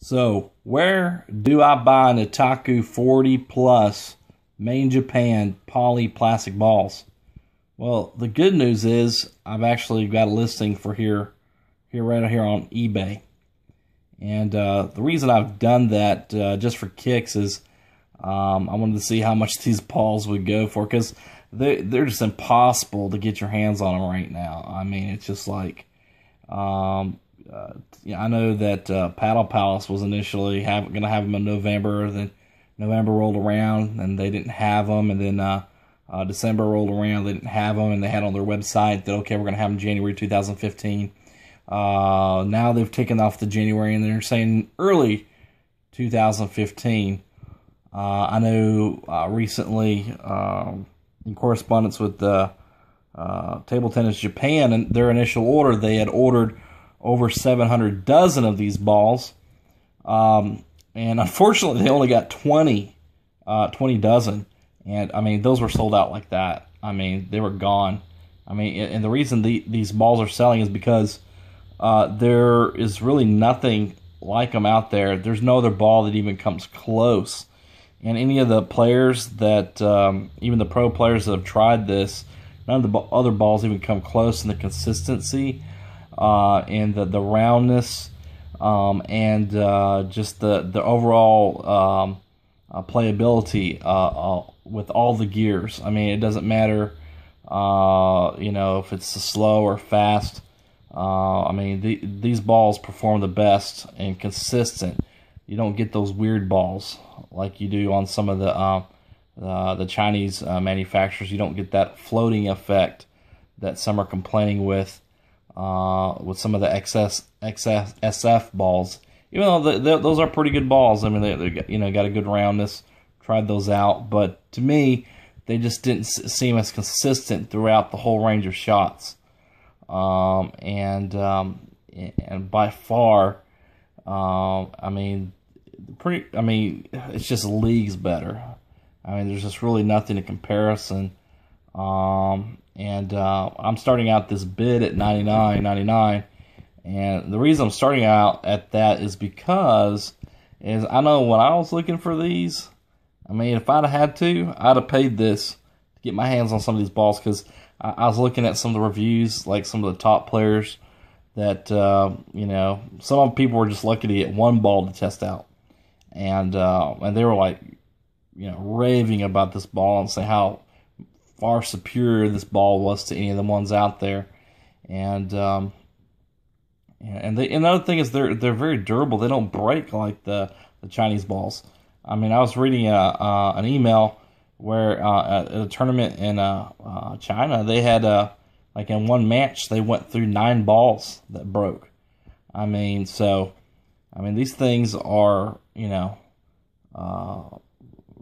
So, where do I buy Nittaku 40 plus made in Japan poly plastic balls? Well, the good news is I've actually got a listing for right here on eBay. And the reason I've done that just for kicks is I wanted to see how much these balls would go for, because they're just impossible to get your hands on them right now. I mean, it's just like, I know that Paddle Palace was initially going to have them in November. Then November rolled around and they didn't have them, and then December rolled around, they didn't have them, and they had on their website that, okay, we're going to have them January 2015. Now they've taken off the January and they're saying early 2015. I know recently in correspondence with Table Tennis Japan, and their initial order, they had ordered over 700 dozen of these balls. And unfortunately, they only got 20 dozen. And, I mean, those were sold out like that. I mean, they were gone. I mean, and the reason these balls are selling is because there is really nothing like them out there. There's no other ball that even comes close. And any of the players that, even the pro players that have tried this, none of the other balls even come close in the consistency and the roundness and just the overall playability with all the gears. I mean, it doesn't matter, if it's slow or fast. I mean, these balls perform the best and consistent. You don't get those weird balls like you do on some of the Chinese manufacturers. You don't get that floating effect that some are complaining with some of the SF balls. Even though those are pretty good balls. I mean, they got a good roundness. Tried those out, but to me, they just didn't seem as consistent throughout the whole range of shots. And by far, I mean, it's just leagues better. I mean, there's just really nothing in comparison. I'm starting out this bid at $99.99, and the reason I'm starting out at that is because I know when I was looking for these, I mean, if I'd have had to, I'd have paid this to get my hands on some of these balls, because I was looking at some of the reviews, like some of the top players that, some of people were just lucky to get one ball to test out. And they were like, raving about this ball and say how far superior this ball was to any of the ones out there. And another thing is they're very durable. They don't break like the Chinese balls. I mean, I was reading an email where at a tournament in China, they had like in one match they went through 9 balls that broke. I mean, these things are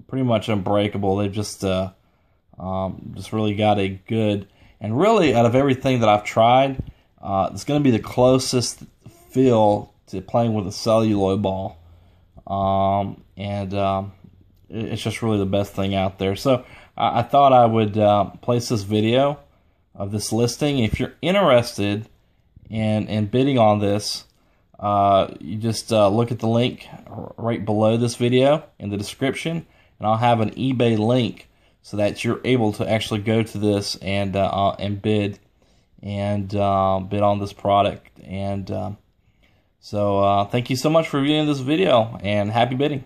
pretty much unbreakable. They've just really got a good, and really out of everything that I've tried, it's going to be the closest feel to playing with a celluloid ball. It's just really the best thing out there. So I thought I would place this video of this listing. If you're interested in bidding on this, you just look at the link right below this video in the description, and I'll have an eBay link so that you're able to actually go to this and bid on this product. And so thank you so much for viewing this video, and happy bidding.